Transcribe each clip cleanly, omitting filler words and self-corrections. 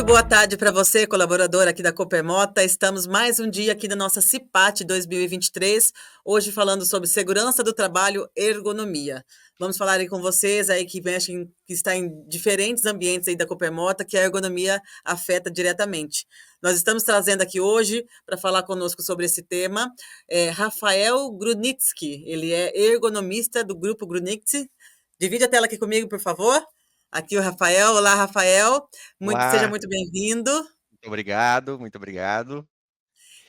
Muito boa tarde para você, colaborador aqui da Coopermota. Estamos mais um dia aqui da nossa CIPAT 2023, hoje falando sobre segurança do trabalho e ergonomia. Vamos falar aí com vocês aí que mexem, que está em diferentes ambientes aí da Coopermota, que a ergonomia afeta diretamente. Nós estamos trazendo aqui hoje, para falar conosco sobre esse tema, Rafael Grunitsky. Ele é ergonomista do Grupo Grunitsky. Divide a tela aqui comigo, por favor. Aqui o Rafael. Olá, Rafael. Seja Olá, muito bem-vindo. muito obrigado, muito obrigado.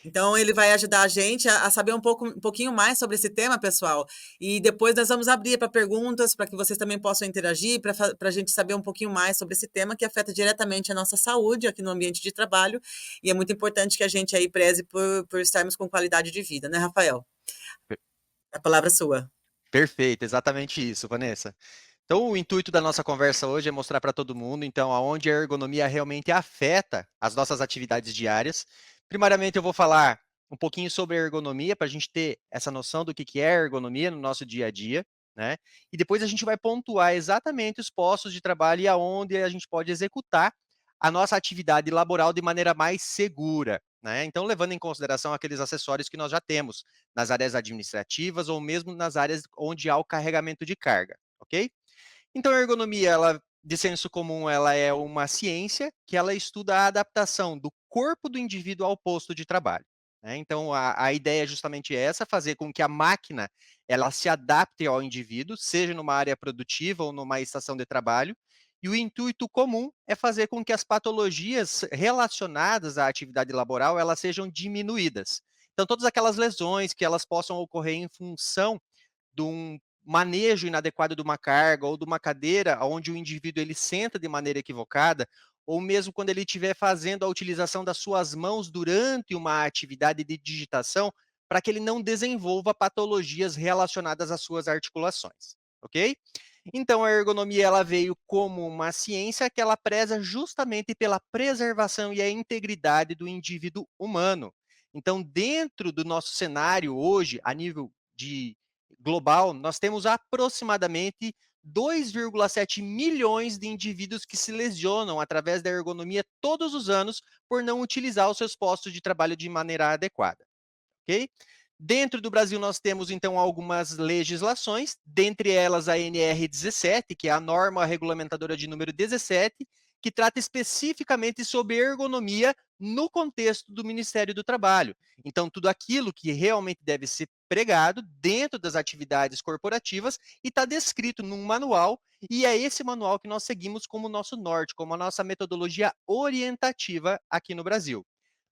Então, ele vai ajudar a gente a saber um pouquinho mais sobre esse tema, pessoal. E depois nós vamos abrir para perguntas, para que vocês também possam interagir, para a gente saber um pouquinho mais sobre esse tema que afeta diretamente a nossa saúde aqui no ambiente de trabalho. E é muito importante que a gente aí preze por estarmos com qualidade de vida, né, Rafael? Per- A palavra é sua. Perfeito, exatamente isso, Vanessa. Então, o intuito da nossa conversa hoje é mostrar para todo mundo, então, aonde a ergonomia realmente afeta as nossas atividades diárias. Primariamente, eu vou falar um pouquinho sobre a ergonomia, para a gente ter essa noção do que é ergonomia no nosso dia a dia, né? E depois a gente vai pontuar exatamente os postos de trabalho e aonde a gente pode executar a nossa atividade laboral de maneira mais segura, né? Então, levando em consideração aqueles acessórios que nós já temos nas áreas administrativas ou mesmo nas áreas onde há o carregamento de carga, ok? Então, a ergonomia, ela, de senso comum, ela é uma ciência que ela estuda a adaptação do corpo do indivíduo ao posto de trabalho, né? Então, a ideia é justamente essa, fazer com que a máquina ela se adapte ao indivíduo, seja numa área produtiva ou numa estação de trabalho, e o intuito comum é fazer com que as patologias relacionadas à atividade laboral elas sejam diminuídas. Então, todas aquelas lesões que elas possam ocorrer em função de um manejo inadequado de uma carga ou de uma cadeira onde o indivíduo ele senta de maneira equivocada, ou mesmo quando ele estiver fazendo a utilização das suas mãos durante uma atividade de digitação, para que ele não desenvolva patologias relacionadas às suas articulações, ok? Então a ergonomia ela veio como uma ciência que ela preza justamente pela preservação e a integridade do indivíduo humano. Então, dentro do nosso cenário hoje, a nível de global, nós temos aproximadamente 2,7 milhões de indivíduos que se lesionam através da ergonomia todos os anos por não utilizar os seus postos de trabalho de maneira adequada, ok? Dentro do Brasil, nós temos, então, algumas legislações, dentre elas a NR17, que é a norma regulamentadora de número 17, que trata especificamente sobre ergonomia no contexto do Ministério do Trabalho. Então, tudo aquilo que realmente deve ser pregado dentro das atividades corporativas e está descrito num manual, e é esse manual que nós seguimos como nosso norte, como a nossa metodologia orientativa aqui no Brasil.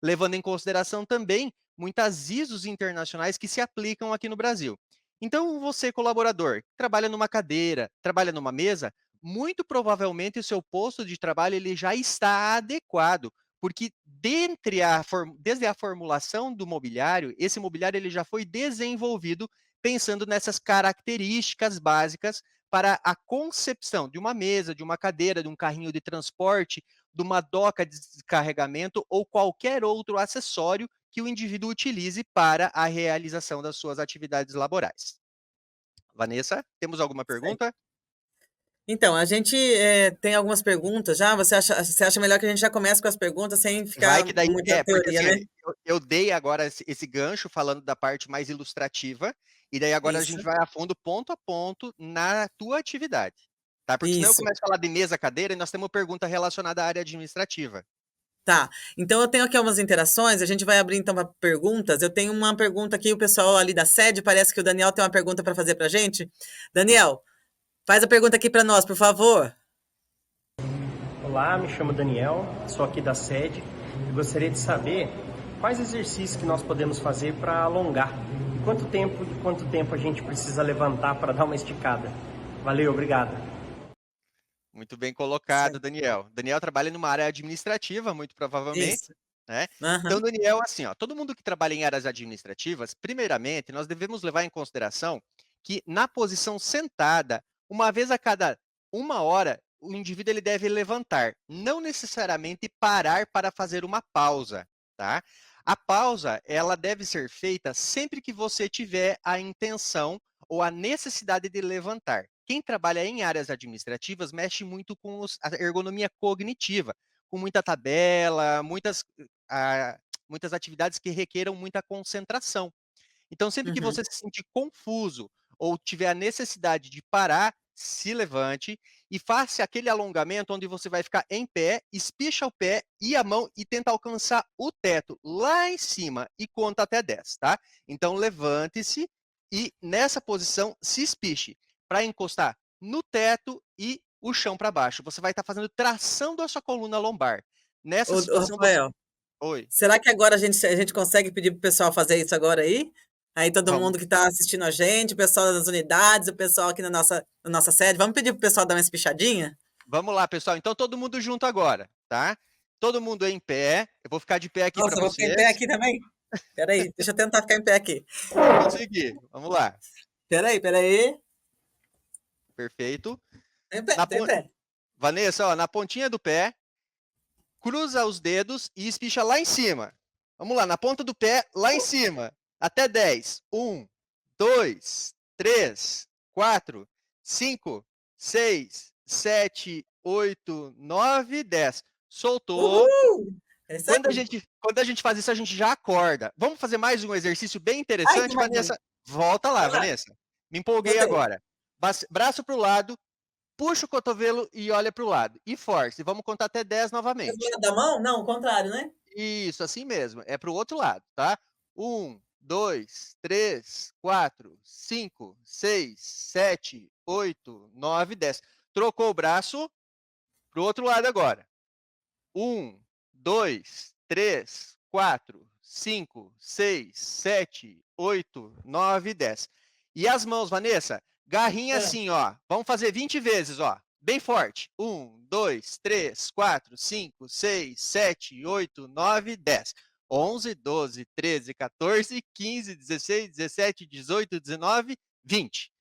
Levando em consideração também muitas ISOs internacionais que se aplicam aqui no Brasil. Então, você, colaborador, trabalha numa cadeira, trabalha numa mesa, muito provavelmente o seu posto de trabalho ele já está adequado, porque desde a formulação do mobiliário, esse mobiliário ele já foi desenvolvido pensando nessas características básicas para a concepção de uma mesa, de uma cadeira, de um carrinho de transporte, de uma doca de descarregamento ou qualquer outro acessório que o indivíduo utilize para a realização das suas atividades laborais. Vanessa, temos alguma pergunta? Então, a gente tem algumas perguntas já. Você acha melhor que a gente já comece com as perguntas sem Vai ficar que daí muita porque teoria, assim, né? eu dei agora esse gancho falando da parte mais ilustrativa, e daí agora a gente Isso, vai a fundo, ponto a ponto, na tua atividade, tá? Porque senão eu isso. começo a falar de mesa, cadeira, e nós temos pergunta relacionada à área administrativa. Tá. Então eu tenho aqui algumas interações, a gente vai abrir então para perguntas. Eu tenho uma pergunta aqui, o pessoal ali da sede, parece que o Daniel tem uma pergunta para fazer para a gente. Daniel, faz a pergunta aqui para nós, por favor. Olá, me chamo Daniel, sou aqui da sede e gostaria de saber quais exercícios que nós podemos fazer para alongar. Quanto tempo a gente precisa levantar para dar uma esticada? Valeu, obrigado. Muito bem colocado, Certo. Daniel. Daniel trabalha numa área administrativa, muito provavelmente, Isso. né? Então, Aham. Daniel, assim, ó, todo mundo que trabalha em áreas administrativas, primeiramente, nós devemos levar em consideração que na posição sentada, uma vez a cada 1 hora, o indivíduo ele deve levantar, não necessariamente parar para fazer uma pausa, tá? A pausa, ela deve ser feita sempre que você tiver a intenção ou a necessidade de levantar. Quem trabalha em áreas administrativas mexe muito com a ergonomia cognitiva, com muita tabela, muitas atividades que requeram muita concentração. Então, sempre que Uhum. você se sentir confuso ou tiver a necessidade de parar, se levante e faça aquele alongamento onde você vai ficar em pé, espicha o pé e a mão e tenta alcançar o teto lá em cima e conta até 10, tá? Então, levante-se e nessa posição se espiche para encostar no teto e o chão para baixo. Você vai estar fazendo tração da sua coluna lombar. Nessa Ô, situação, você... Rafael, Oi, será que agora a gente consegue pedir para o pessoal fazer isso agora aí? Aí todo vamos. mundo que está assistindo a gente, o pessoal das unidades, o pessoal aqui na nossa sede, vamos pedir para o pessoal dar uma espichadinha? Vamos lá, pessoal. Então, todo mundo junto agora, tá? Todo mundo em pé. Eu vou ficar de pé aqui para Nossa, eu vou ficar em pé vocês. aqui também? Espera aí, deixa eu tentar ficar em pé aqui. Vai conseguir. Vamos lá. Espera aí. Perfeito. Tô em pé, Na tô em pon... pé. Vanessa, ó, na pontinha do pé, cruza os dedos e espicha lá em cima. Vamos lá, na ponta do pé, lá em cima. Até 10. 1, 2, 3, 4, 5, 6, 7, 8, 9, 10. Soltou. Uhul! É isso Quando a aí. gente, quando a gente faz isso, a gente já acorda. Vamos fazer mais um exercício bem Ai, tem interessante, mais um. Vanessa? Volta lá, Vai lá, Vanessa. Me empolguei voltei. agora. Braço para o lado, puxa o cotovelo e olha para o lado. E force. Vamos contar até 10 Mesmo novamente. lado da mão? Não, o contrário, né? Isso, assim mesmo. É para o outro lado, tá? 1, 2, 3, 4, 5, 6, 7, 8, 9, 10. Trocou o braço para o outro lado agora. 1, 2, 3, 4, 5, 6, 7, 8, 9, 10. E as mãos, Vanessa? Garrinha Ah, assim, ó. Vamos fazer 20 vezes, ó. Bem forte. 1, 2, 3, 4, 5, 6, 7, 8, 9, 10. 11, 12, 13, 14, 15, 16, 17, 18, 19, 20.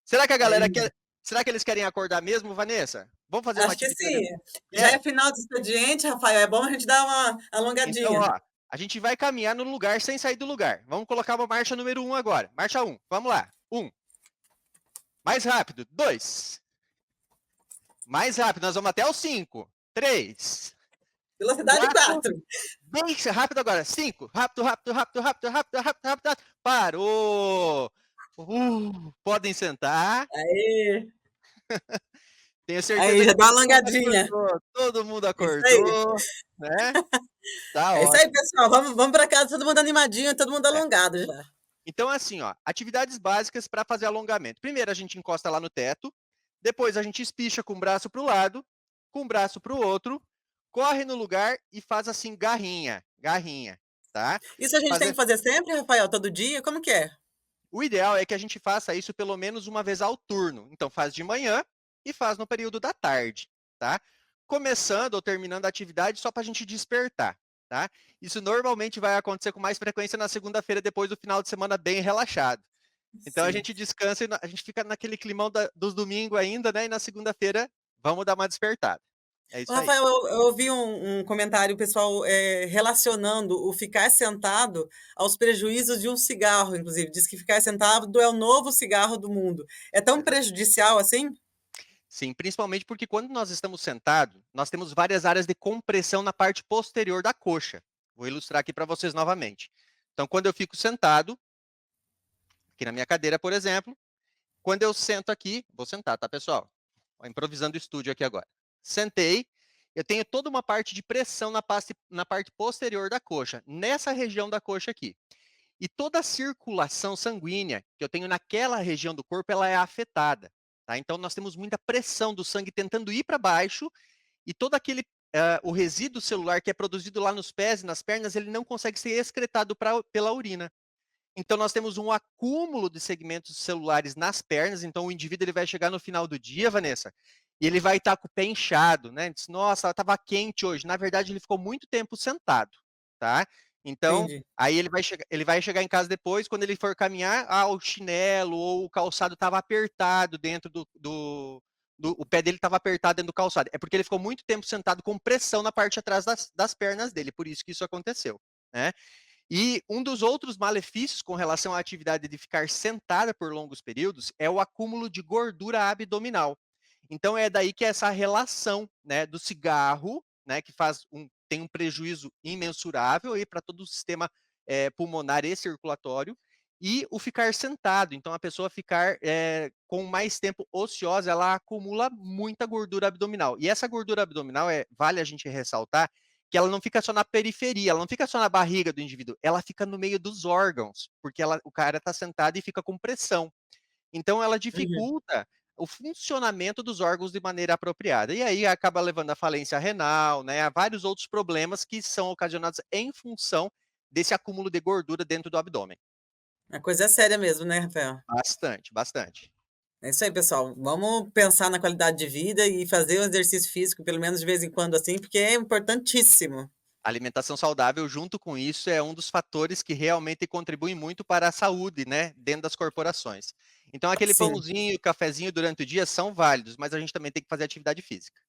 Será que a galera aí, quer. Será que eles querem acordar mesmo, Vanessa? Vamos fazer uma acho que atividade. sim. Já é É, final do expediente, Rafael. É bom a gente dar uma então, alongadinha. ó, a gente vai caminhar no lugar sem sair do lugar. Vamos colocar uma marcha número 1 agora. Marcha 1. Vamos lá. 1. Mais rápido. 2. Mais rápido. Nós vamos até o 5. 3. Velocidade 4. 4. Bem rápido agora. 5. Rápido, rápido, rápido, rápido, rápido, rápido, rápido, rápido. Parou. Podem sentar. Aí, Tenho aí, certeza já que dá uma todo mundo alongadinha. acordou. Todo mundo É isso aí. acordou, né? Tá É isso aí, ótimo. pessoal. Vamos para casa, todo mundo animadinho, todo mundo É. alongado já. Então, assim, ó, atividades básicas para fazer alongamento. Primeiro, a gente encosta lá no teto. Depois, a gente espicha com o braço para o lado, com o braço para o outro, corre no lugar e faz assim, garrinha, garrinha, tá? Isso a gente tem Fazer... que fazer sempre, Rafael? Todo dia? Como que é? O ideal é que a gente faça isso pelo menos uma vez ao turno. Então, faz de manhã e faz no período da tarde, tá? Começando ou terminando a atividade só para a gente despertar, tá? Isso normalmente vai acontecer com mais frequência na segunda-feira, depois do final de semana bem relaxado. Então a Sim. gente descansa e a gente fica naquele climão dos domingos ainda, né? E na segunda-feira vamos dar uma despertada. É Ô, isso aí. Rafael, eu ouvi um comentário, o pessoal relacionando o ficar sentado aos prejuízos de um cigarro, inclusive. Diz que ficar sentado é o novo cigarro do mundo. É tão Exato. prejudicial assim? Sim, principalmente porque quando nós estamos sentados, nós temos várias áreas de compressão na parte posterior da coxa. Vou ilustrar aqui para vocês novamente. Então, quando eu fico sentado, aqui na minha cadeira, por exemplo, quando eu sento aqui, vou sentar, tá, pessoal? Ó, improvisando o estúdio aqui agora. Sentei, eu tenho toda uma parte de pressão na parte posterior da coxa, nessa região da coxa aqui. E toda a circulação sanguínea que eu tenho naquela região do corpo, ela é afetada. Tá? Então, nós temos muita pressão do sangue tentando ir para baixo e todo aquele o resíduo celular que é produzido lá nos pés e nas pernas, ele não consegue ser excretado pela urina. Então, nós temos um acúmulo de segmentos celulares nas pernas. Então, o indivíduo ele vai chegar no final do dia, Vanessa, e ele vai estar com o pé inchado, né? Diz, nossa, estava quente hoje. Na verdade, ele ficou muito tempo sentado, tá? Então, Entendi. aí ele vai chegar em casa depois, quando ele for caminhar, o chinelo ou o calçado estava apertado dentro o pé dele estava apertado dentro do calçado. É porque ele ficou muito tempo sentado com pressão na parte de atrás das pernas dele, por isso que isso aconteceu, né? E um dos outros malefícios com relação à atividade de ficar sentada por longos períodos é o acúmulo de gordura abdominal. Então é daí que é essa relação, né, do cigarro né, que tem um prejuízo imensurável para todo o sistema pulmonar e circulatório, e o ficar sentado. Então, a pessoa ficar com mais tempo ociosa, ela acumula muita gordura abdominal. E essa gordura abdominal, vale a gente ressaltar, que ela não fica só na periferia, ela não fica só na barriga do indivíduo, ela fica no meio dos órgãos, porque o cara está sentado e fica com pressão. Então, ela Uhum. dificulta o funcionamento dos órgãos de maneira apropriada. E aí acaba levando à falência renal, né, a vários outros problemas que são ocasionados em função desse acúmulo de gordura dentro do abdômen. A coisa é séria mesmo, né, Rafael? Bastante, bastante. É isso aí, pessoal. Vamos pensar na qualidade de vida e fazer um exercício físico, pelo menos de vez em quando, assim, porque é importantíssimo. A alimentação saudável, junto com isso, é um dos fatores que realmente contribuem muito para a saúde, né, dentro das corporações. Então, aquele Sim, pãozinho, cafezinho durante o dia são válidos, mas a gente também tem que fazer atividade física.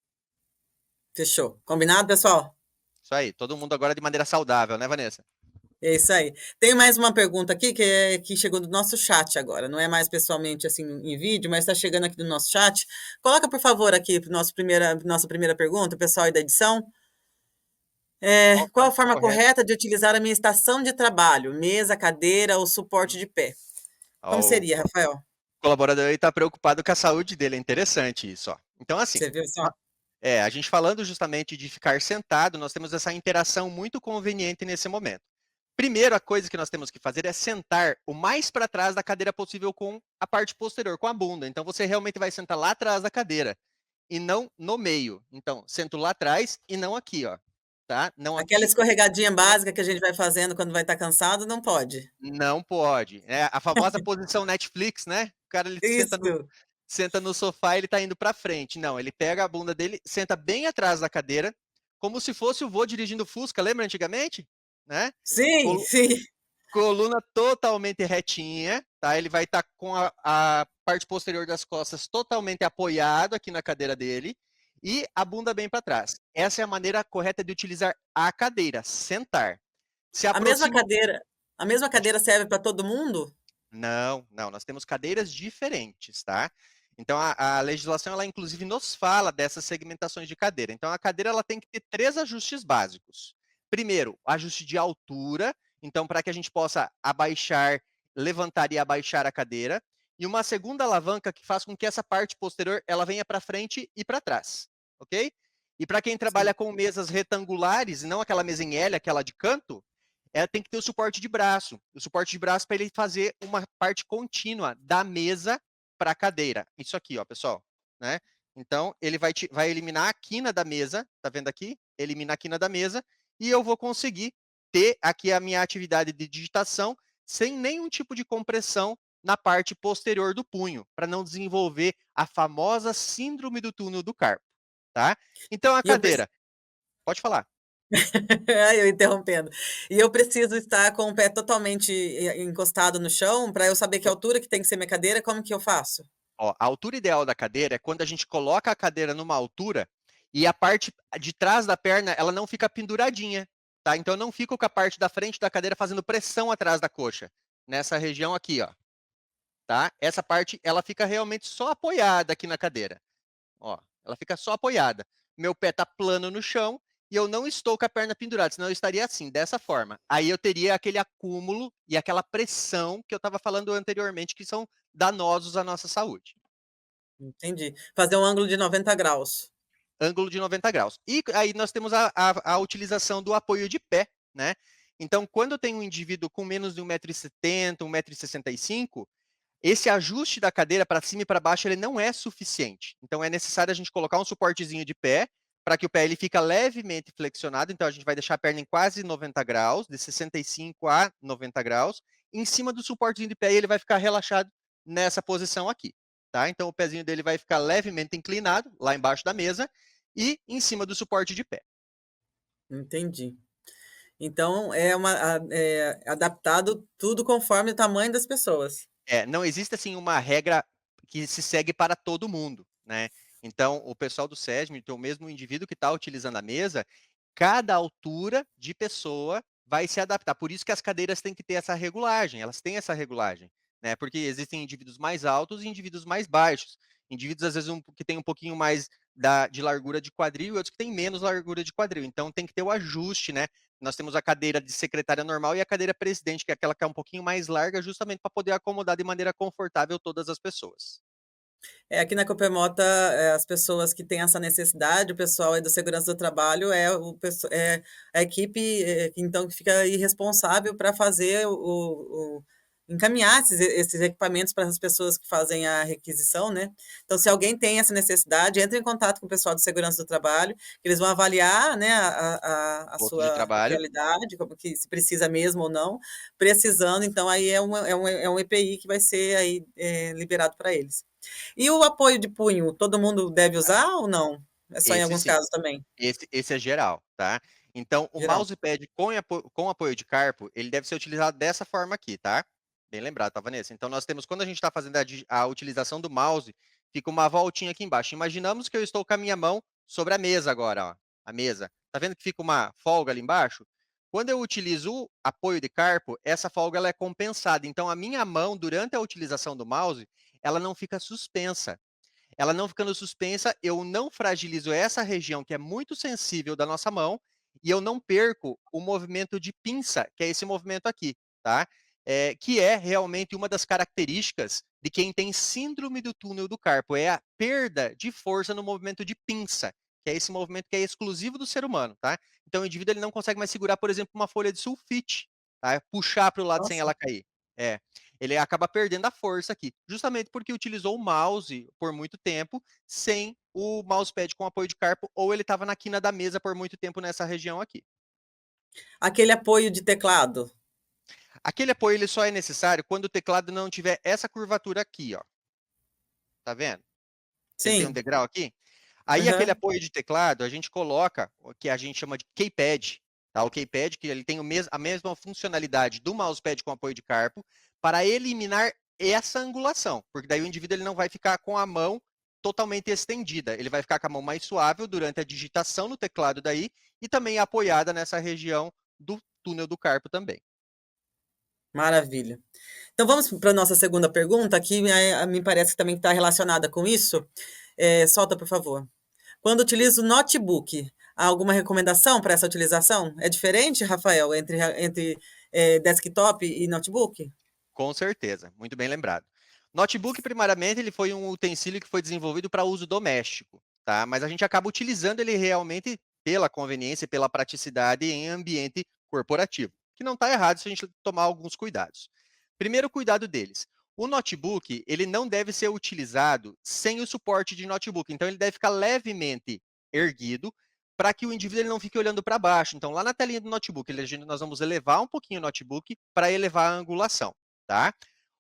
fechou. Combinado, pessoal? Isso aí, todo mundo agora de maneira saudável, né, Vanessa? É isso aí. Tem mais uma pergunta aqui que chegou do nosso chat agora. Não é mais pessoalmente assim em vídeo, mas está chegando aqui do nosso chat. Coloca, por favor, aqui para nossa primeira pergunta, o pessoal aí da edição. Qual a Qual a forma forma correta? correta de utilizar a minha estação de trabalho? Mesa, cadeira ou suporte de pé? Como O seria, Rafael? colaborador aí está preocupado com a saúde dele, é interessante isso, ó. Então, assim, Você viu só? a gente falando justamente de ficar sentado, nós temos essa interação muito conveniente nesse momento. Primeiro, a coisa que nós temos que fazer é sentar o mais para trás da cadeira possível com a parte posterior, com a bunda. Então, você realmente vai sentar lá atrás da cadeira e não no meio. Então, sento lá atrás e não aqui, ó. Tá? Não Aquela aqui, escorregadinha básica que a gente vai fazendo quando vai estar cansado, não pode. não pode. É a famosa posição Netflix, né? O cara ele Isso, senta no sofá e ele tá indo para frente. Não, ele pega a bunda dele, senta bem atrás da cadeira, como se fosse o vô dirigindo Fusca, lembra antigamente? Né? sim, sim. Coluna totalmente retinha, tá? Ele vai estar com a parte posterior das costas totalmente apoiado aqui na cadeira dele e a bunda bem para trás. Essa é a maneira correta de utilizar a cadeira, sentar. Se A mesma aproxima. cadeira, a mesma cadeira serve para todo mundo? Não, não, nós temos cadeiras diferentes, tá? Então a legislação ela inclusive nos fala dessas segmentações de cadeira. Então a cadeira ela tem que ter 3 ajustes básicos. Primeiro, ajuste de altura, então para que a gente possa abaixar, levantar e abaixar a cadeira, e uma segunda alavanca que faz com que essa parte posterior ela venha para frente e para trás, ok? E para quem Sim. trabalha com mesas retangulares, e não aquela mesa em L, aquela de canto, ela tem que ter o suporte de braço. O suporte de braço para ele fazer uma parte contínua da mesa para a cadeira. Isso aqui, ó, pessoal. Né? Então, ele vai eliminar a quina da mesa, tá vendo aqui? Elimina a quina da mesa e eu vou conseguir ter aqui a minha atividade de digitação sem nenhum tipo de compressão na parte posterior do punho, para não desenvolver a famosa síndrome do túnel do carpo, tá? Então, a E eu preciso. cadeira, pode falar. Eu interrompendo. E eu preciso estar com o pé totalmente encostado no chão para eu saber que altura que tem que ser minha cadeira, como que eu faço? Ó, a altura ideal da cadeira é quando a gente coloca a cadeira numa altura e a parte de trás da perna ela não fica penduradinha, tá? Então eu não fico com a parte da frente da cadeira fazendo pressão atrás da coxa, nessa região aqui, ó, tá? Essa parte ela fica realmente só apoiada aqui na cadeira, ó, ela fica só apoiada. Meu pé tá plano no chão e eu não estou com a perna pendurada, senão eu estaria assim, dessa forma. Aí eu teria aquele acúmulo e aquela pressão que eu estava falando anteriormente que são danosos à nossa saúde. Entendi. Fazer um ângulo de 90 graus. Ângulo de 90 graus. E aí nós temos a utilização do apoio de pé, né? Então, quando eu tenho um indivíduo com menos de 1,70 m, 1,65 m, esse ajuste da cadeira para cima e para baixo ele não é suficiente. Então, é necessário a gente colocar um suportezinho de pé para que o pé ele fica levemente flexionado. Então, a gente vai deixar a perna em quase 90 graus, de 65 a 90 graus. Em cima do suportezinho de pé, ele vai ficar relaxado nessa posição aqui. Tá? Então, o pezinho dele vai ficar levemente inclinado, lá embaixo da mesa, e em cima do suporte de pé. Entendi. Então, é adaptado tudo conforme o tamanho das pessoas. Não existe assim uma regra que se segue para todo mundo, né? Então, o pessoal do SESM, então, o mesmo indivíduo que está utilizando a mesa, cada altura de pessoa vai se adaptar. Por isso que as cadeiras têm que ter essa regulagem, elas têm essa regulagem, né? Porque existem indivíduos mais altos e indivíduos mais baixos. Indivíduos, às vezes, que têm um pouquinho mais de largura de quadril e outros que têm menos largura de quadril. Então, tem que ter o ajuste, né? Nós temos a cadeira de secretária normal e a cadeira presidente, que é aquela que é um pouquinho mais larga, justamente para poder acomodar de maneira confortável todas as pessoas. Aqui na Copemota, as pessoas que têm essa necessidade, o pessoal aí do segurança do trabalho é a equipe, então, que fica aí responsável para fazer encaminhar esses equipamentos para as pessoas que fazem a requisição, né? Então, se alguém tem essa necessidade, entre em contato com o pessoal de segurança do trabalho, que eles vão avaliar, né, a Posto de sua trabalho. realidade, como que se precisa mesmo ou não. Precisando, então, aí é um EPI que vai ser aí, liberado para eles. E o apoio de punho, todo mundo deve usar ou não? É só em Esse alguns sim. casos também? Esse é geral, tá? Então, o Geral. mousepad com apoio de carpo, ele deve ser utilizado dessa forma aqui, tá? Bem lembrado, tá, Vanessa? Então, nós temos, quando a gente está fazendo a utilização do mouse, fica uma voltinha aqui embaixo. Imaginamos que eu estou com a minha mão sobre a mesa agora, ó. A mesa. Tá vendo que fica uma folga ali embaixo? Quando eu utilizo o apoio de carpo, essa folga ela é compensada. Então, a minha mão, durante a utilização do mouse, ela não fica suspensa. Ela não ficando suspensa, eu não fragilizo essa região que é muito sensível da nossa mão e eu não perco o movimento de pinça, que é esse movimento aqui, tá? Que é realmente uma das características de quem tem síndrome do túnel do carpo, é a perda de força no movimento de pinça, que é esse movimento que é exclusivo do ser humano, tá? Então o indivíduo ele não consegue mais segurar, por exemplo, uma folha de sulfite, tá? Puxar para o lado sem Nossa. ela cair. É, ele acaba perdendo a força aqui, justamente porque utilizou o mouse por muito tempo sem o mousepad com apoio de carpo, ou ele estava na quina da mesa por muito tempo nessa região aqui. Aquele apoio de teclado? Aquele apoio ele só é necessário quando o teclado não tiver essa curvatura aqui, ó. Tá vendo? Ele tem um Sim. degrau aqui. Aí aquele Aham. apoio de teclado, a gente coloca o que a gente chama de keypad, tá? O keypad que ele tem a mesma funcionalidade do mousepad com apoio de carpo para eliminar essa angulação, porque daí o indivíduo ele não vai ficar com a mão totalmente estendida, ele vai ficar com a mão mais suave durante a digitação no teclado daí e também apoiada nessa região do túnel do carpo também. Maravilha. Então vamos para a nossa segunda pergunta, que me parece que também está relacionada com isso. Solta, por favor. Quando utilizo notebook, há alguma recomendação para essa utilização? É diferente, Rafael, entre desktop e notebook? Com certeza, muito bem lembrado. Notebook, primariamente, ele foi um utensílio que foi desenvolvido para uso doméstico, tá? Mas a gente acaba utilizando ele realmente pela conveniência, pela praticidade em ambiente corporativo, que não está errado se a gente tomar alguns cuidados. Primeiro cuidado deles. O notebook, ele não deve ser utilizado sem o suporte de notebook, então ele deve ficar levemente erguido para que o indivíduo ele não fique olhando para baixo. Então, lá na telinha do notebook, nós vamos elevar um pouquinho o notebook para elevar a angulação. Tá?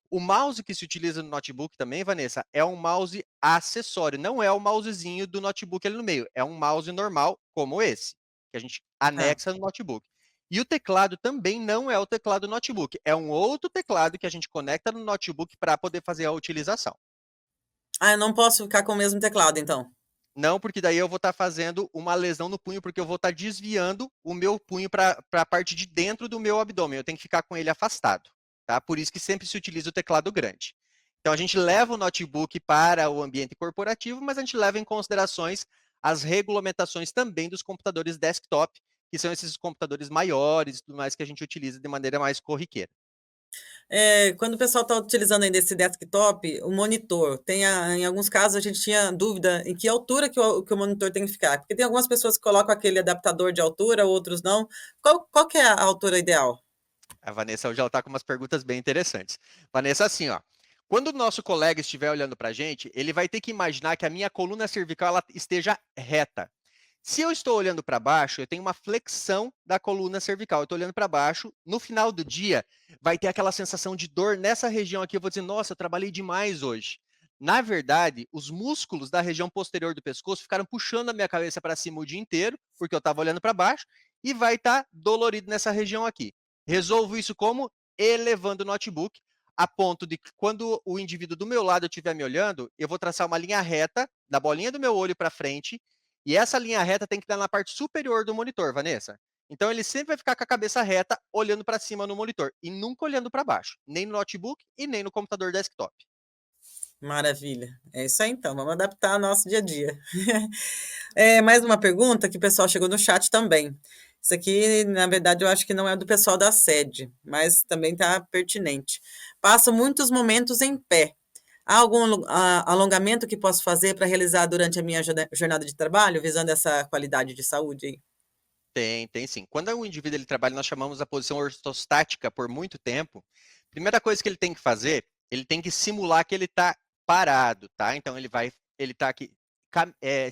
O mouse que se utiliza no notebook também, Vanessa, é um mouse acessório, não é o mousezinho do notebook ali no meio, é um mouse normal como esse, que a gente Tá. anexa no notebook. E o teclado também não é o teclado notebook, é um outro teclado que a gente conecta no notebook para poder fazer a utilização. Ah, eu não posso ficar com o mesmo teclado, então. Não, porque daí eu vou estar fazendo uma lesão no punho, porque eu vou estar desviando o meu punho para a parte de dentro do meu abdômen. Eu tenho que ficar com ele afastado. Tá? Por isso que sempre se utiliza o teclado grande. Então a gente leva o notebook para o ambiente corporativo, mas a gente leva em considerações as regulamentações também dos computadores desktop, que são esses computadores maiores e tudo mais que a gente utiliza de maneira mais corriqueira. Quando o pessoal está utilizando ainda esse desktop, o monitor, em alguns casos a gente tinha dúvida em que altura que o monitor tem que ficar, porque tem algumas pessoas que colocam aquele adaptador de altura, outros não. Qual que é a altura ideal? A Vanessa hoje ela está com umas perguntas bem interessantes. Vanessa, assim, ó. Quando o nosso colega estiver olhando para a gente, ele vai ter que imaginar que a minha coluna cervical ela esteja reta. Se eu estou olhando para baixo, eu tenho uma flexão da coluna cervical. Eu estou olhando para baixo. No final do dia, vai ter aquela sensação de dor nessa região aqui. Eu vou dizer, nossa, eu trabalhei demais hoje. Na verdade, os músculos da região posterior do pescoço ficaram puxando a minha cabeça para cima o dia inteiro, porque eu estava olhando para baixo, e vai estar dolorido nessa região aqui. Resolvo isso como? Elevando o notebook, a ponto de que quando o indivíduo do meu lado estiver me olhando, eu vou traçar uma linha reta, da bolinha do meu olho para frente, e essa linha reta tem que estar na parte superior do monitor, Vanessa. Então ele sempre vai ficar com a cabeça reta, olhando para cima no monitor, e nunca olhando para baixo, nem no notebook e nem no computador desktop. Maravilha. É isso aí então, vamos adaptar ao nosso dia a dia. Mais uma pergunta que o pessoal chegou no chat também. Isso aqui, na verdade, eu acho que não é do pessoal da sede, mas também está pertinente. Passo muitos momentos em pé. Há algum alongamento que posso fazer para realizar durante a minha jornada de trabalho, visando essa qualidade de saúde aí? Tem sim. Quando o indivíduo ele trabalha, nós chamamos a posição ortostática por muito tempo. Primeira coisa que ele tem que fazer, ele tem que simular que ele está parado, tá? Então ele está aqui.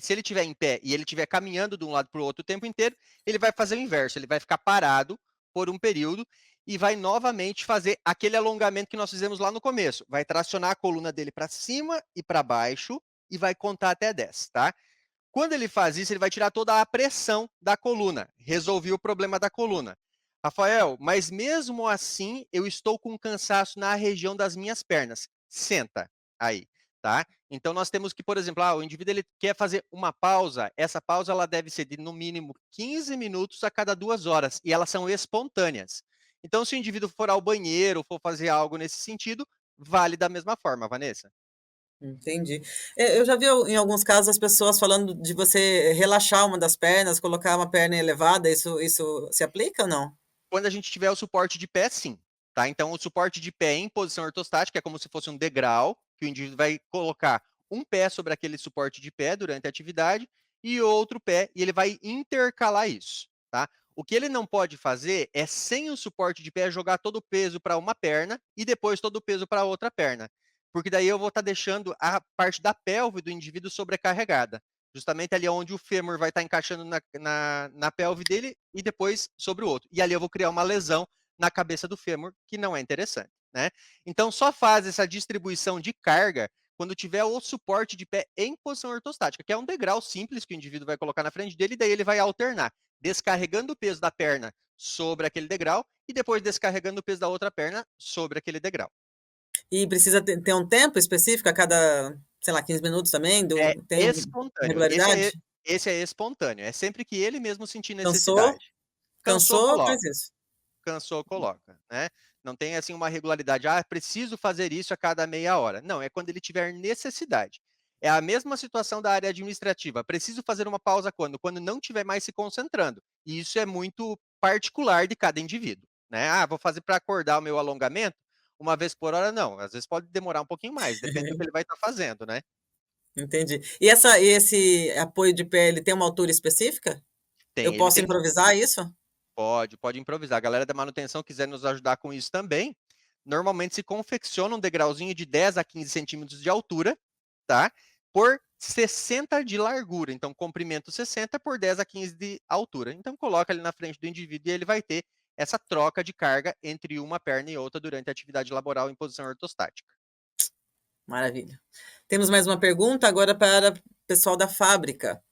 Se ele estiver em pé e ele estiver caminhando de um lado para o outro o tempo inteiro, ele vai fazer o inverso, ele vai ficar parado por um período e vai novamente fazer aquele alongamento que nós fizemos lá no começo. Vai tracionar a coluna dele para cima e para baixo e vai contar até 10, tá? Quando ele faz isso, ele vai tirar toda a pressão da coluna. Resolvi o problema da coluna. Rafael, mas mesmo assim, eu estou com cansaço na região das minhas pernas. Senta aí, tá? Então, nós temos que, por exemplo, o indivíduo ele quer fazer uma pausa. Essa pausa ela deve ser de, no mínimo, 15 minutos a cada 2 horas. E elas são espontâneas. Então, se o indivíduo for ao banheiro, for fazer algo nesse sentido, vale da mesma forma, Vanessa. Entendi. Eu já vi em alguns casos as pessoas falando de você relaxar uma das pernas, colocar uma perna elevada, isso se aplica ou não? Quando a gente tiver o suporte de pé, sim. Tá? Então, o suporte de pé em posição ortostática é como se fosse um degrau, que o indivíduo vai colocar um pé sobre aquele suporte de pé durante a atividade e outro pé, e ele vai intercalar isso. Tá? O que ele não pode fazer é, sem o suporte de pé, jogar todo o peso para uma perna e depois todo o peso para a outra perna. Porque daí eu vou estar deixando a parte da pelve do indivíduo sobrecarregada. Justamente ali onde o fêmur vai estar encaixando na pelve dele e depois sobre o outro. E ali eu vou criar uma lesão na cabeça do fêmur, que não é interessante, né? Então, só faz essa distribuição de carga quando tiver o suporte de pé em posição ortostática, que é um degrau simples que o indivíduo vai colocar na frente dele, e daí ele vai alternar, descarregando o peso da perna sobre aquele degrau e depois descarregando o peso da outra perna sobre aquele degrau. E precisa ter um tempo específico a cada, sei lá, 15 minutos também? É Tem espontâneo. regularidade? Esse é espontâneo. É sempre que ele mesmo sentir Cansou? necessidade. Cansou, Cansou, faz coloca. isso. Cansou, coloca, né? Não tem assim uma regularidade. Preciso fazer isso a cada meia hora. Não, é quando ele tiver necessidade. É a mesma situação da área administrativa. Preciso fazer uma pausa quando? Quando não estiver mais se concentrando. E isso é muito particular de cada indivíduo, né? Vou fazer para acordar o meu alongamento uma vez por hora, não. Às vezes pode demorar um pouquinho mais, depende do que ele vai estar fazendo, né? Entendi. E esse apoio de pé, ele tem uma altura específica? Eu Ele posso tem improvisar isso? pode improvisar. A galera da manutenção quiser nos ajudar com isso também, normalmente se confecciona um degrauzinho de 10 a 15 centímetros de altura, tá? Por 60 de largura. Então, comprimento 60 por 10 a 15 de altura. Então, coloca ali na frente do indivíduo e ele vai ter essa troca de carga entre uma perna e outra durante a atividade laboral em posição ortostática. Maravilha. Temos mais uma pergunta agora para o pessoal da fábrica.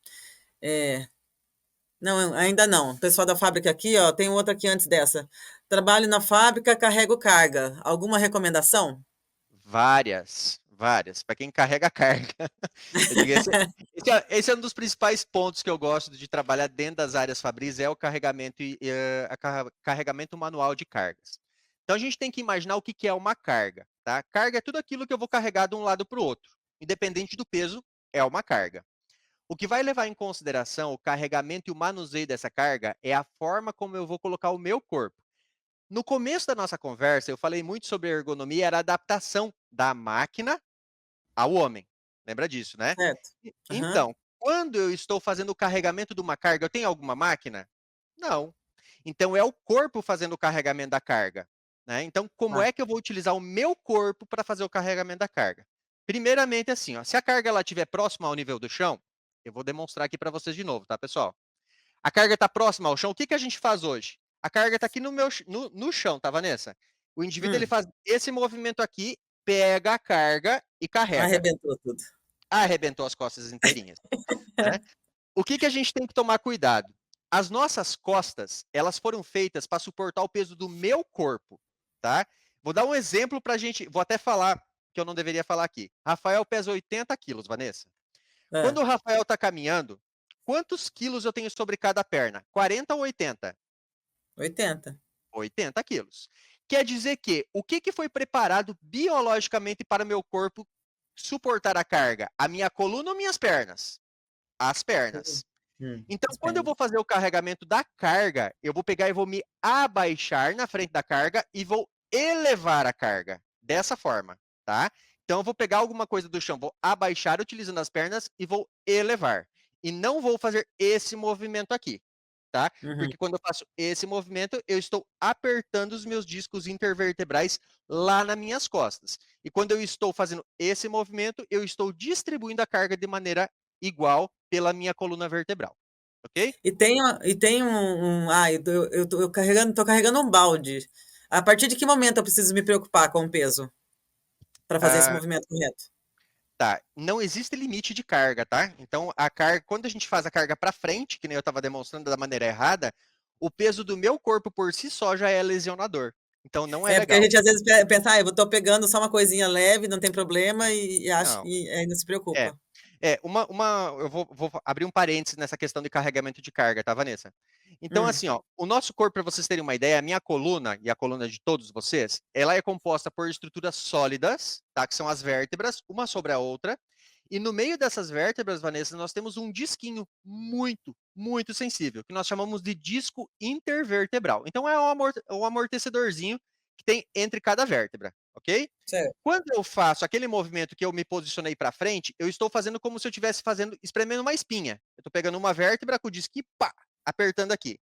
Não, ainda não. O pessoal da fábrica aqui, ó, tem outra aqui antes dessa. Trabalho na fábrica, carrego carga. Alguma recomendação? Várias. Para quem carrega carga. Eu digo, esse é um dos principais pontos que eu gosto de trabalhar dentro das áreas fabris, é o carregamento carregamento manual de cargas. Então a gente tem que imaginar o que é uma carga, tá? Carga é tudo aquilo que eu vou carregar de um lado para o outro. Independente do peso, é uma carga. O que vai levar em consideração o carregamento e o manuseio dessa carga é a forma como eu vou colocar o meu corpo. No começo da nossa conversa, eu falei muito sobre a ergonomia, era a adaptação da máquina ao homem. Lembra disso, né? Certo. Aham. Então, quando eu estou fazendo o carregamento de uma carga, eu tenho alguma máquina? Não. Então, é o corpo fazendo o carregamento da carga, né? Então, como Tá. é que eu vou utilizar o meu corpo para fazer o carregamento da carga? Primeiramente, assim, ó, se a carga estiver próxima ao nível do chão, eu vou demonstrar aqui para vocês de novo, tá, pessoal? A carga está próxima ao chão, o que a gente faz hoje? A carga está aqui no chão, tá, Vanessa? O indivíduo ele Hum, faz esse movimento aqui, pega a carga e carrega. arrebentou tudo. Arrebentou as costas inteirinhas, né? O que a gente tem que tomar cuidado? As nossas costas, elas foram feitas para suportar o peso do meu corpo, tá? Vou dar um exemplo para a gente, vou até falar que eu não deveria falar aqui. Rafael pesa 80 quilos, Vanessa. É, Quando o Rafael está caminhando, quantos quilos eu tenho sobre cada perna? 40 ou 80? 80. 80 quilos. Quer dizer que o que foi preparado biologicamente para o meu corpo suportar a carga? A minha coluna ou minhas pernas? As pernas. Então, As quando eu pernas. vou fazer o carregamento da carga, eu vou pegar e vou me abaixar na frente da carga e vou elevar a carga. Dessa forma, tá? Então, eu vou pegar alguma coisa do chão, vou abaixar utilizando as pernas e vou elevar. E não vou fazer esse movimento aqui, tá? Uhum. Porque quando eu faço esse movimento, eu estou apertando os meus discos intervertebrais lá nas minhas costas. E quando eu estou fazendo esse movimento, eu estou distribuindo a carga de maneira igual pela minha coluna vertebral, ok? Tô carregando um balde. A partir de que momento eu preciso me preocupar com o peso para fazer esse Ah, movimento correto? tá. Não existe limite de carga, tá? Então, a carga, quando a gente faz a carga para frente, que nem eu estava demonstrando da maneira errada, o peso do meu corpo por si só já é lesionador. Então, não é É porque a legal. gente às vezes pensa, eu tô pegando só uma coisinha leve, não tem problema, e acha, Não. e aí não se É. preocupa. Eu vou abrir um parênteses nessa questão de carregamento de carga, tá, Vanessa? Então, Hum, assim, ó, o nosso corpo, para vocês terem uma ideia, a minha coluna e a coluna de todos vocês, ela é composta por estruturas sólidas, tá? Que são as vértebras, uma sobre a outra. E no meio dessas vértebras, Vanessa, nós temos um disquinho muito, muito sensível, que nós chamamos de disco intervertebral. Então, é um amortecedorzinho que tem entre cada vértebra, ok? certo. Quando eu faço aquele movimento que eu me posicionei para frente, eu estou fazendo como se eu estivesse espremendo uma espinha. Eu estou pegando uma vértebra com o disco e pá, apertando aqui.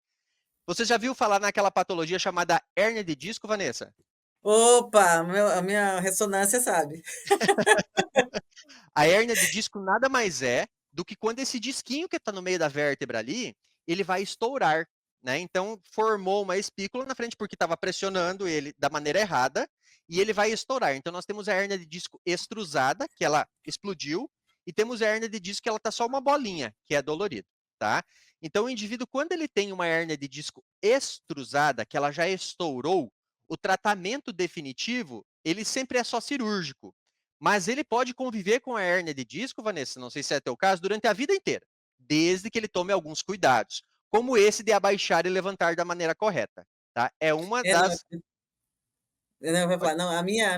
Você já viu falar naquela patologia chamada hérnia de disco, Vanessa? Opa, a minha ressonância sabe. A hérnia de disco nada mais é do que quando esse disquinho que está no meio da vértebra ali, ele vai estourar, né? Então, formou uma espícula na frente porque estava pressionando ele da maneira errada e ele vai estourar. Então, nós temos a hérnia de disco extrusada, que ela explodiu, e temos a hérnia de disco que ela está só uma bolinha, que é dolorida, tá? Então, o indivíduo, quando ele tem uma hérnia de disco extrusada, que ela já estourou, o tratamento definitivo, ele sempre é só cirúrgico. Mas ele pode conviver com a hérnia de disco, Vanessa, não sei se é teu caso, durante a vida inteira, desde que ele tome alguns cuidados, como esse de abaixar e levantar da maneira correta, tá? É uma É, não, das... eu vou falar, não, a minha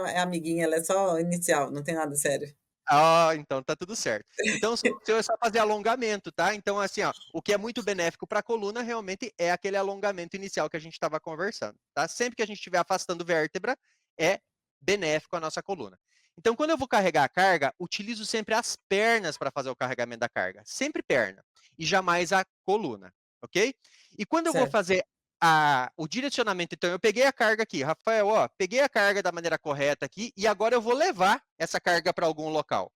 é amiguinha, ela é só inicial, não tem nada sério. Ah, então tá tudo certo. Então, o seu é só fazer alongamento, tá? Então, assim, ó, o que é muito benéfico para a coluna realmente é aquele alongamento inicial que a gente estava conversando, tá? Sempre que a gente estiver afastando vértebra, é benéfico à nossa coluna. Então, quando eu vou carregar a carga, utilizo sempre as pernas para fazer o carregamento da carga. Sempre perna. E jamais a coluna, ok? E quando eu vou Certo. fazer o direcionamento, então, eu peguei a carga aqui, Rafael, ó, peguei a carga da maneira correta aqui e agora eu vou levar essa carga para algum local.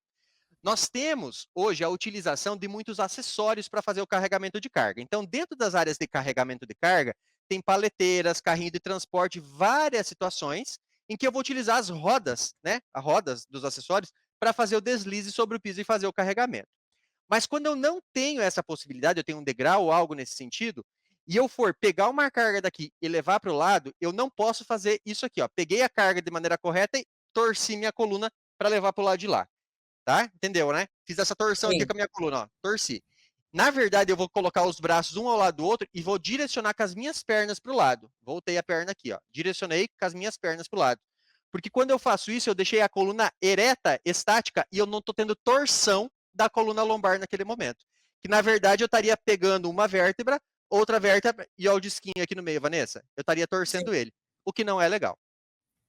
Nós temos hoje a utilização de muitos acessórios para fazer o carregamento de carga. Então, dentro das áreas de carregamento de carga, tem paleteiras, carrinho de transporte, várias situações em que eu vou utilizar as rodas, né, as rodas dos acessórios, para fazer o deslize sobre o piso e fazer o carregamento. Mas quando eu não tenho essa possibilidade, eu tenho um degrau ou algo nesse sentido, e eu for pegar uma carga daqui e levar para o lado, eu não posso fazer isso aqui, ó. Peguei a carga de maneira correta e torci minha coluna para levar para o lado de lá, tá? Entendeu, né? Fiz essa torção aqui com Sim, a minha coluna, ó, torci. Na verdade, eu vou colocar os braços um ao lado do outro e vou direcionar com as minhas pernas para o lado. Voltei a perna aqui, ó. Direcionei com as minhas pernas para o lado. Porque quando eu faço isso, eu deixei a coluna ereta, estática, e eu não estou tendo torção da coluna lombar naquele momento. Que na verdade eu estaria pegando uma vértebra, outra vértebra e ó, o disquinho aqui no meio, Vanessa. Eu estaria sim, torcendo ele, o que não é legal.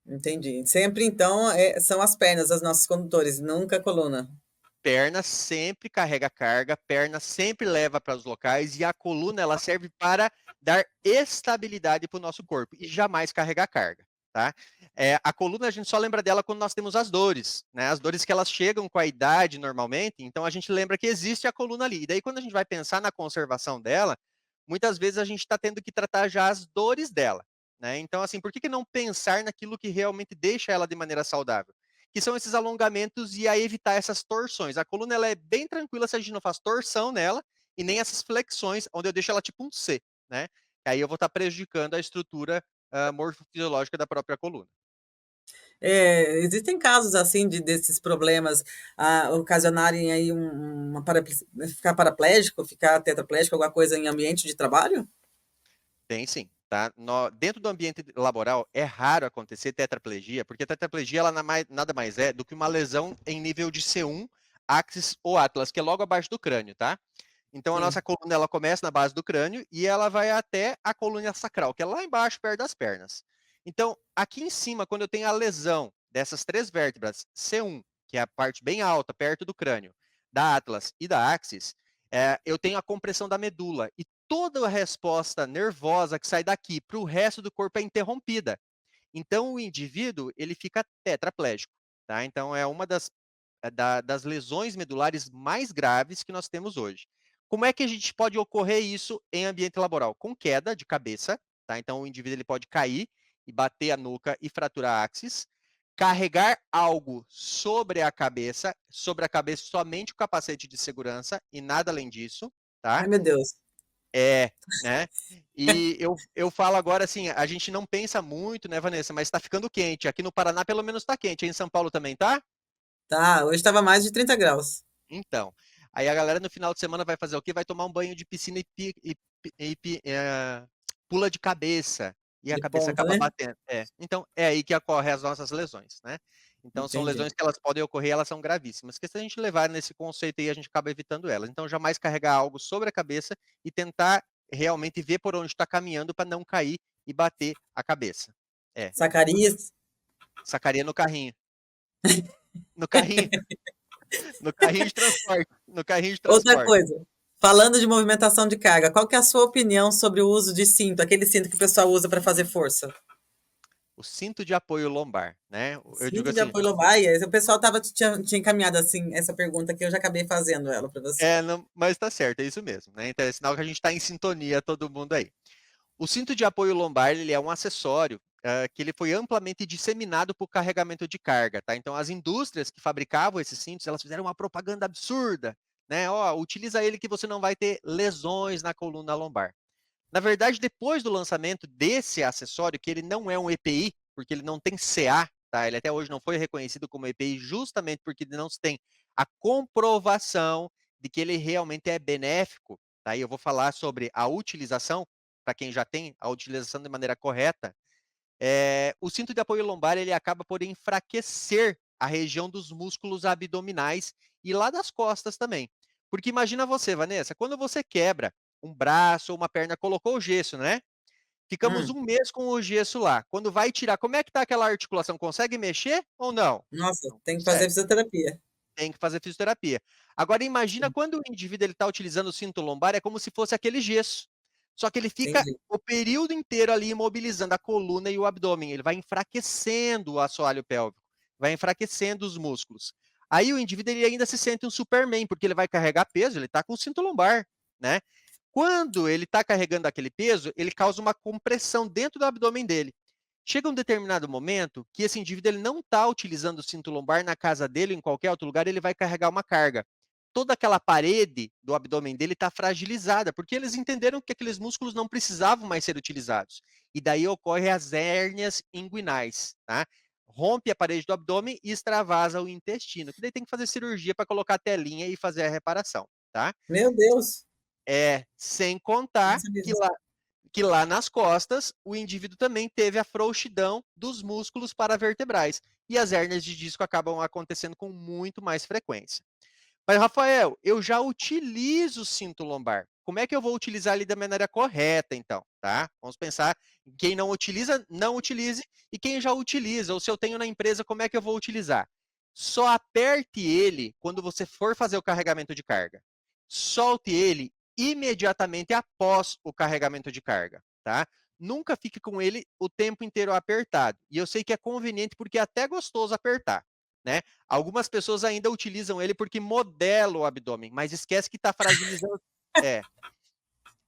entendi. Sempre então são as pernas os nossos condutores, nunca a coluna. Perna sempre carrega carga, perna sempre leva para os locais e a coluna ela serve para dar estabilidade para o nosso corpo e jamais carregar carga, tá? A coluna a gente só lembra dela quando nós temos as dores, né? As dores que elas chegam com a idade normalmente, então a gente lembra que existe a coluna ali. E daí quando a gente vai pensar na conservação dela, muitas vezes a gente está tendo que tratar já as dores dela, né? Então assim, por que não pensar naquilo que realmente deixa ela de maneira saudável? Que são esses alongamentos e a evitar essas torções. A coluna ela é bem tranquila se a gente não faz torção nela e nem essas flexões, onde eu deixo ela tipo um C, né? Aí eu vou estar prejudicando a estrutura morfofisiológica da própria coluna. Existem casos assim desses problemas ocasionarem aí ficar paraplégico, ficar tetraplégico, alguma coisa em ambiente de trabalho? Tem sim. tá? Dentro do ambiente laboral, é raro acontecer tetraplegia, porque tetraplegia ela nada mais é do que uma lesão em nível de C1, axis ou atlas, que é logo abaixo do crânio, tá? Então, a Sim. nossa coluna ela começa na base do crânio e ela vai até a coluna sacral, que é lá embaixo, perto das pernas. Então, aqui em cima, quando eu tenho a lesão dessas 3 vértebras, C1, que é a parte bem alta, perto do crânio, da atlas e da axis, eu tenho a compressão da medula. E toda a resposta nervosa que sai daqui para o resto do corpo é interrompida. Então, o indivíduo ele fica tetraplégico. Tá? Então, é uma das lesões medulares mais graves que nós temos hoje. Como é que a gente pode ocorrer isso em ambiente laboral? Com queda de cabeça, tá? Então o indivíduo ele pode cair e bater a nuca e fraturar a axis, carregar algo sobre a cabeça somente o capacete de segurança e nada além disso, tá? Ai, meu Deus. Né? E eu falo agora assim, a gente não pensa muito, né, Vanessa, mas está ficando quente. Aqui no Paraná pelo menos está quente, aí em São Paulo também tá? Tá, hoje estava mais de 30 graus. Então, aí a galera no final de semana vai fazer o quê? Vai tomar um banho de piscina e pula de cabeça. E a De cabeça ponta, acaba né? batendo. Então é aí que ocorrem as nossas lesões, né? Então são Entendi. lesões que elas podem ocorrer, elas são gravíssimas. Que se a gente levar nesse conceito aí, a gente acaba evitando elas. Então jamais carregar algo sobre a cabeça e tentar realmente ver por onde está caminhando para não cair e bater a cabeça. Zacarias. Sacaria no carrinho. No carrinho, no carrinho de transporte. No carrinho de Outra transporte. coisa, falando de movimentação de carga, qual que é a sua opinião sobre o uso de cinto, aquele cinto que o pessoal usa para fazer força? O cinto de apoio lombar, né? Eu digo Cinto de assim, apoio lombar, o pessoal tinha encaminhado assim essa pergunta que eu já acabei fazendo ela para você. não, mas tá certo, é isso mesmo, né? Então é sinal que a gente está em sintonia, todo mundo aí. O cinto de apoio lombar, ele é um acessório que ele foi amplamente disseminado para o carregamento de carga, tá? Então as indústrias que fabricavam esses cintos, elas fizeram uma propaganda absurda, né? Ó, utiliza ele que você não vai ter lesões na coluna lombar. Na verdade, depois do lançamento desse acessório, que ele não é um EPI, porque ele não tem CA, tá? Ele até hoje não foi reconhecido como EPI justamente porque não se tem a comprovação de que ele realmente é benéfico. Tá? E eu vou falar sobre a utilização, para quem já tem a utilização de maneira correta. O cinto de apoio lombar ele acaba por enfraquecer a região dos músculos abdominais e lá das costas também. Porque imagina você, Vanessa, quando você quebra um braço ou uma perna, colocou o gesso, né? Ficamos Hum, um mês com o gesso lá. Quando vai tirar, como é que está aquela articulação? Consegue mexer ou não? nossa, Não tem que fazer consegue. fisioterapia. Tem que fazer fisioterapia. Agora imagina quando o indivíduo está utilizando o cinto lombar, é como se fosse aquele gesso. Só que ele fica Entendi. o período inteiro ali imobilizando a coluna e o abdômen. Ele vai enfraquecendo o assoalho pélvico, vai enfraquecendo os músculos. Aí o indivíduo ele ainda se sente um Superman, porque ele vai carregar peso, ele está com o cinto lombar, né? Quando ele está carregando aquele peso, ele causa uma compressão dentro do abdômen dele. Chega um determinado momento que esse indivíduo ele não está utilizando o cinto lombar na casa dele, ou em qualquer outro lugar, ele vai carregar uma carga. Toda aquela parede do abdômen dele está fragilizada, porque eles entenderam que aqueles músculos não precisavam mais ser utilizados. E daí ocorrem as hérnias inguinais, tá? Rompe a parede do abdômen e extravasa o intestino, que daí tem que fazer cirurgia para colocar a telinha e fazer a reparação, tá? Meu Deus, Sem não contar sabia que disso. lá nas costas, o indivíduo também teve a frouxidão dos músculos paravertebrais. E as hérnias de disco acabam acontecendo com muito mais frequência. Mas, Rafael, eu já utilizo o cinto lombar. Como é que eu vou utilizar ele da maneira correta, então? Tá? Vamos pensar, quem não utiliza, não utilize. E quem já utiliza, ou se eu tenho na empresa, como é que eu vou utilizar? Só aperte ele quando você for fazer o carregamento de carga. Solte ele imediatamente após o carregamento de carga, tá? Nunca fique com ele o tempo inteiro apertado. E eu sei que é conveniente porque é até gostoso apertar, né? Algumas pessoas ainda utilizam ele porque modela o abdômen, mas esquece que está fragilizando. É,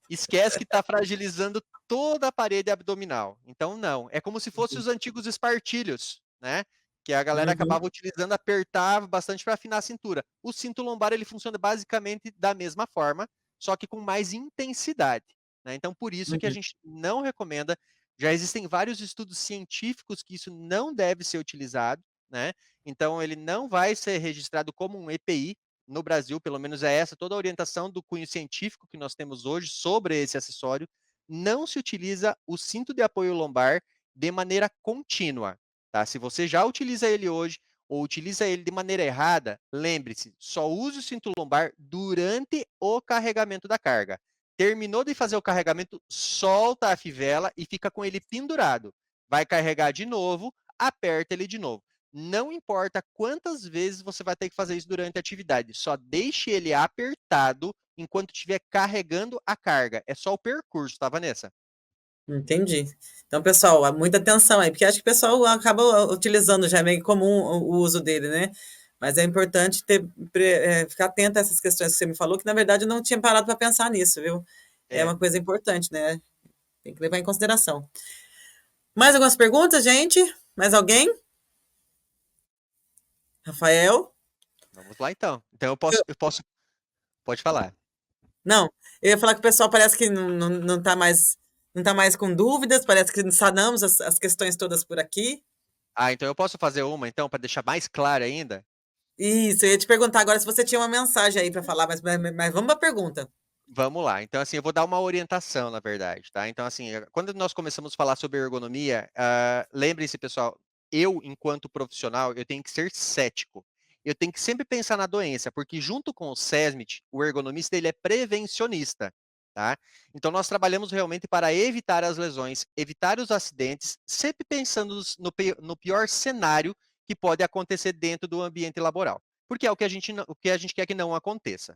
esquece que está fragilizando toda a parede abdominal. Então, não. É como se fossem os antigos espartilhos, né? Que a galera Uhum, acabava utilizando, apertava bastante para afinar a cintura. O cinto lombar ele funciona basicamente da mesma forma, só que com mais intensidade. Né? Então, por isso que a uhum. gente não recomenda. Já existem vários estudos científicos que isso não deve ser utilizado, né? Então, ele não vai ser registrado como um EPI, no Brasil, pelo menos é essa toda a orientação do cunho científico que nós temos hoje sobre esse acessório, não se utiliza o cinto de apoio lombar de maneira contínua, tá? Se você já utiliza ele hoje ou utiliza ele de maneira errada, lembre-se, só use o cinto lombar durante o carregamento da carga. Terminou de fazer o carregamento, solta a fivela e fica com ele pendurado. Vai carregar de novo, aperta ele de novo. Não importa quantas vezes você vai ter que fazer isso durante a atividade, só deixe ele apertado enquanto estiver carregando a carga. É só o percurso, tá, Vanessa? Entendi. Então, pessoal, muita atenção aí, porque acho que o pessoal acaba utilizando, já é meio comum o uso dele, né? Mas é importante ficar atento a essas questões que você me falou, que na verdade eu não tinha parado para pensar nisso, viu? É É. uma coisa importante, né? Tem que levar em consideração. Mais algumas perguntas, gente? Mais alguém? Rafael? Vamos lá, então. Então Eu- pode falar. não, eu ia falar que o pessoal parece que não tá mais, não tá mais com dúvidas, parece que sanamos as questões todas por aqui. Ah, então eu posso fazer uma, então, para deixar mais claro ainda? Isso, eu ia te perguntar agora se você tinha uma mensagem aí para falar, mas vamos para a pergunta. Vamos lá. Então, assim, eu vou dar uma orientação, na verdade, tá? Então, assim, quando nós começamos a falar sobre ergonomia, lembrem-se, pessoal, eu, enquanto profissional, eu tenho que ser cético. Eu tenho que sempre pensar na doença, porque junto com o SESMIT, o ergonomista, ele é prevencionista, tá? Então, nós trabalhamos realmente para evitar as lesões, evitar os acidentes, sempre pensando no pior cenário que pode acontecer dentro do ambiente laboral, porque é o que o que a gente quer que não aconteça.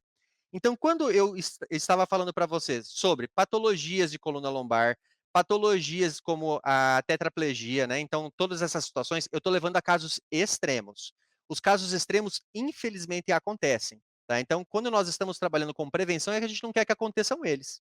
Então, quando eu estava falando para vocês sobre patologias de coluna lombar, patologias como a tetraplegia, né? Então, todas essas situações, eu estou levando a casos extremos. Os casos extremos, infelizmente, acontecem, tá? Então, quando nós estamos trabalhando com prevenção, é que a gente não quer que aconteçam eles.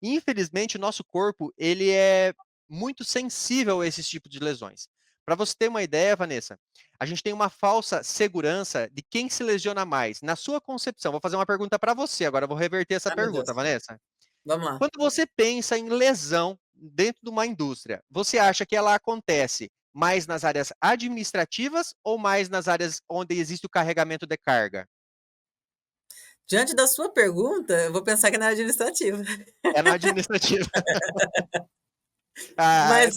Infelizmente, o nosso corpo, ele é muito sensível a esses tipos de lesões. Para você ter uma ideia, Vanessa, a gente tem uma falsa segurança de quem se lesiona mais. Na sua concepção, vou fazer uma pergunta para você, agora eu vou reverter essa Ai, meu pergunta, Deus. Vanessa. Vamos lá. Quando você pensa em lesão dentro de uma indústria, você acha que ela acontece mais nas áreas administrativas ou mais nas áreas onde existe o carregamento de carga? Diante da sua pergunta, eu vou pensar que é na área administrativa. É na administrativa. Ah, Mas,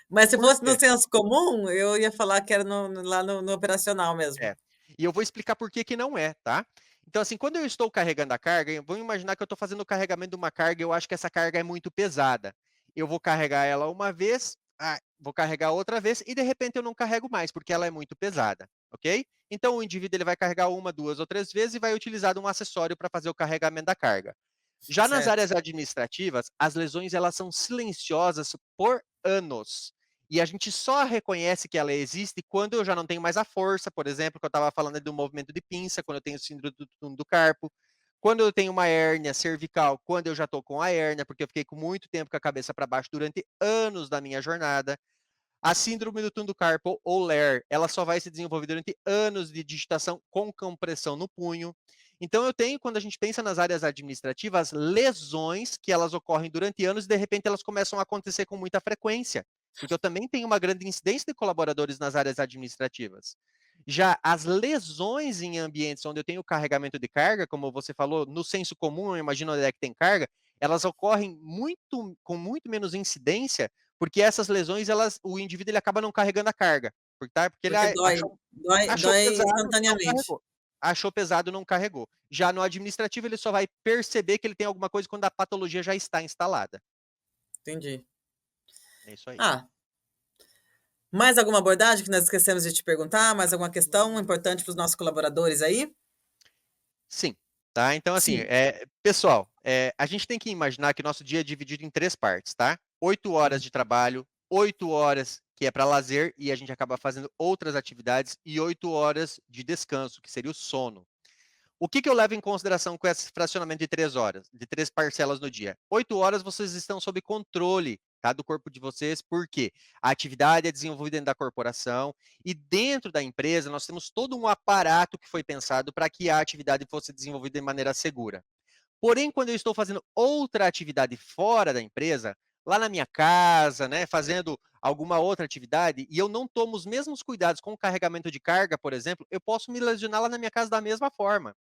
mas se por fosse no quê? senso comum, eu ia falar que era lá no operacional mesmo. É. E eu vou explicar por que que não é, tá? Então, assim, quando eu estou carregando a carga, vamos imaginar que eu estou fazendo o carregamento de uma carga, eu acho que essa carga é muito pesada. Eu vou carregar ela uma vez, vou carregar outra vez, e de repente eu não carrego mais, porque ela é muito pesada, ok? Então, o indivíduo ele vai carregar uma, duas ou três vezes e vai utilizar de um acessório para fazer o carregamento da carga. Já nas Certo. áreas administrativas, as lesões elas são silenciosas por anos. E a gente só reconhece que ela existe quando eu já não tenho mais a força, por exemplo, que eu estava falando do movimento de pinça, quando eu tenho síndrome do túnel do carpo, quando eu tenho uma hérnia cervical, quando eu já estou com a hérnia, porque eu fiquei com muito tempo com a cabeça para baixo durante anos da minha jornada. A síndrome do túnel do carpo, ou LER, ela só vai se desenvolver durante anos de digitação com compressão no punho. Então, eu tenho, quando a gente pensa nas áreas administrativas, lesões que elas ocorrem durante anos e, de repente, elas começam a acontecer com muita frequência. Porque eu também tenho uma grande incidência de colaboradores nas áreas administrativas. Já as lesões em ambientes onde eu tenho carregamento de carga, como você falou, no senso comum, eu imagino onde é que tem carga, elas ocorrem com muito menos incidência, porque essas lesões, o indivíduo ele acaba não carregando a carga, porque ele Porque dói, achou dói pesado, não instantaneamente. carregou. Achou pesado, não carregou. Já no administrativo, ele só vai perceber que ele tem alguma coisa quando a patologia já está instalada. Entendi. É isso aí. Ah, mais alguma abordagem que nós esquecemos de te perguntar? Mais alguma questão importante para os nossos colaboradores aí? Sim. Tá? Então, assim, Sim. pessoal, a gente tem que imaginar que o nosso dia é dividido em 3 partes, tá? 8 horas de trabalho, 8 horas que é para lazer e a gente acaba fazendo outras atividades e 8 horas de descanso, que seria o sono. O que eu levo em consideração com esse fracionamento de 3 horas, de 3 parcelas no dia? 8 horas vocês estão sob controle, tá, do corpo de vocês, porque a atividade é desenvolvida dentro da corporação e dentro da empresa nós temos todo um aparato que foi pensado para que a atividade fosse desenvolvida de maneira segura. Porém, quando eu estou fazendo outra atividade fora da empresa, lá na minha casa, né, fazendo alguma outra atividade, e eu não tomo os mesmos cuidados com o carregamento de carga, por exemplo, eu posso me lesionar lá na minha casa da mesma forma.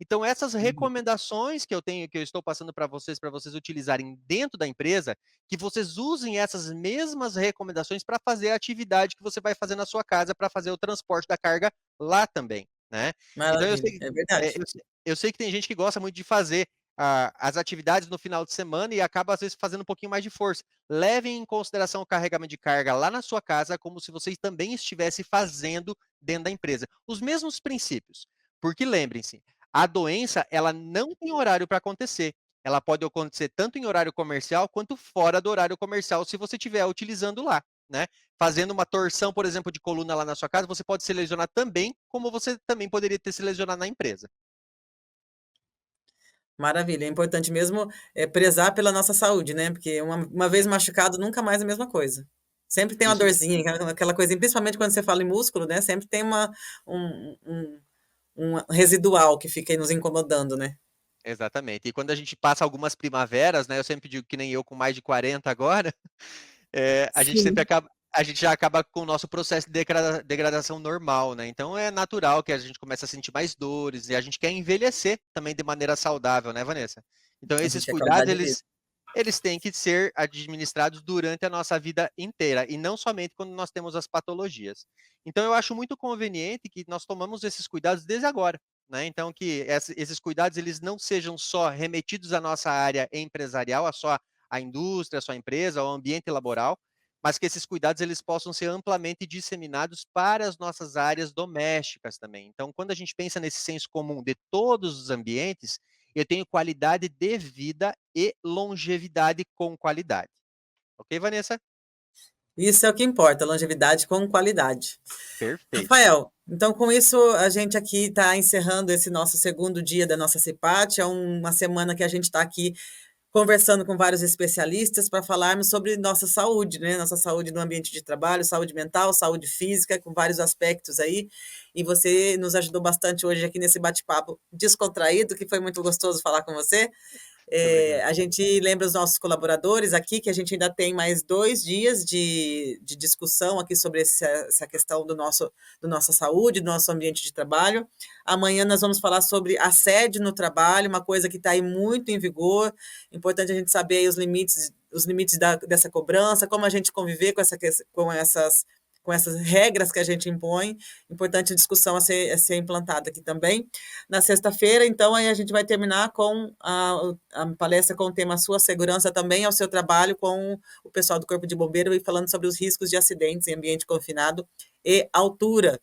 Então, essas Uhum. recomendações que eu estou passando para vocês utilizarem dentro da empresa, que vocês usem essas mesmas recomendações para fazer a atividade que você vai fazer na sua casa, para fazer o transporte da carga lá também, né. Então Maravilha, é verdade. eu sei que tem gente que gosta muito de fazer as atividades no final de semana e acaba, às vezes, fazendo um pouquinho mais de força. Levem em consideração o carregamento de carga lá na sua casa, como se vocês também estivessem fazendo dentro da empresa. Os mesmos princípios, porque lembrem-se, a doença, ela não tem horário para acontecer. Ela pode acontecer tanto em horário comercial, quanto fora do horário comercial, se você estiver utilizando lá, né. Fazendo uma torção, por exemplo, de coluna lá na sua casa, você pode se lesionar também, como você também poderia ter se lesionado na empresa. Maravilha, é importante mesmo, prezar pela nossa saúde, né, porque uma vez É, machucado nunca mais é a mesma coisa. Sempre tem uma isso mesmo. dorzinha, aquela coisinha, principalmente quando você fala em músculo, né, sempre tem um residual que fica aí nos incomodando, né. Exatamente. E quando a gente passa algumas primaveras, né, eu sempre digo que nem eu com mais de 40 agora, Sim. a gente já acaba com o nosso processo de degradação normal, né, então é natural que a gente comece a sentir mais dores e a gente quer envelhecer também de maneira saudável, né, Vanessa? Então A esses gente quer cuidados qualidade de vida. eles têm que ser administrados durante a nossa vida inteira e não somente quando nós temos as patologias. Então eu acho muito conveniente que nós tomamos esses cuidados desde agora, né, então que esses cuidados eles não sejam só remetidos à nossa área empresarial, a só à indústria, à sua empresa, ao ambiente laboral, mas que esses cuidados eles possam ser amplamente disseminados para as nossas áreas domésticas também. Então, quando a gente pensa nesse senso comum de todos os ambientes, eu tenho qualidade de vida e longevidade com qualidade. Ok, Vanessa? Isso é o que importa, longevidade com qualidade. Perfeito. Rafael, então com isso a gente aqui está encerrando esse nosso segundo dia da nossa CIPAT, é uma semana que a gente está aqui conversando com vários especialistas para falarmos sobre nossa saúde, né? Nossa saúde no ambiente de trabalho, saúde mental, saúde física, com vários aspectos aí. E você nos ajudou bastante hoje aqui nesse bate-papo descontraído, que foi muito gostoso falar com você. Muito obrigado. A gente lembra os nossos colaboradores aqui que a gente ainda tem mais 2 dias de discussão aqui sobre essa questão do nossa saúde, do nosso ambiente de trabalho. Amanhã nós vamos falar sobre assédio no trabalho, uma coisa que está aí muito em vigor. Importante a gente saber aí os limites dessa cobrança, como a gente conviver com essas regras que a gente impõe. Importante a discussão a ser implantada aqui também. Na sexta-feira, então, aí a gente vai terminar com a palestra com o tema Sua Segurança também ao seu trabalho com o pessoal do Corpo de Bombeiro e falando sobre os riscos de acidentes em ambiente confinado e altura,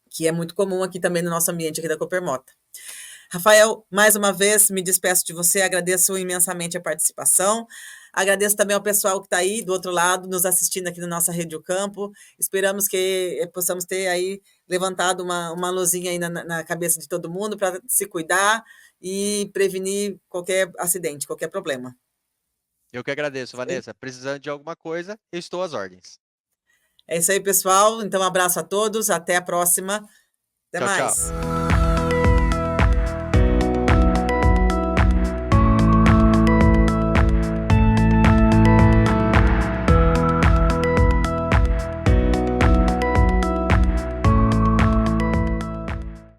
que é muito comum aqui também no nosso ambiente aqui da Coopermota. Rafael, mais uma vez me despeço de você, agradeço imensamente a participação. Agradeço também ao pessoal que está aí do outro lado, nos assistindo aqui na nossa Rede O Campo. Esperamos que possamos ter aí levantado uma luzinha aí na cabeça de todo mundo para se cuidar e prevenir qualquer acidente, qualquer problema. Eu que agradeço, Vanessa. Precisando de alguma coisa, eu estou às ordens. É isso aí, pessoal. Então, um abraço a todos, até a próxima. Até Tchau, tchau. mais.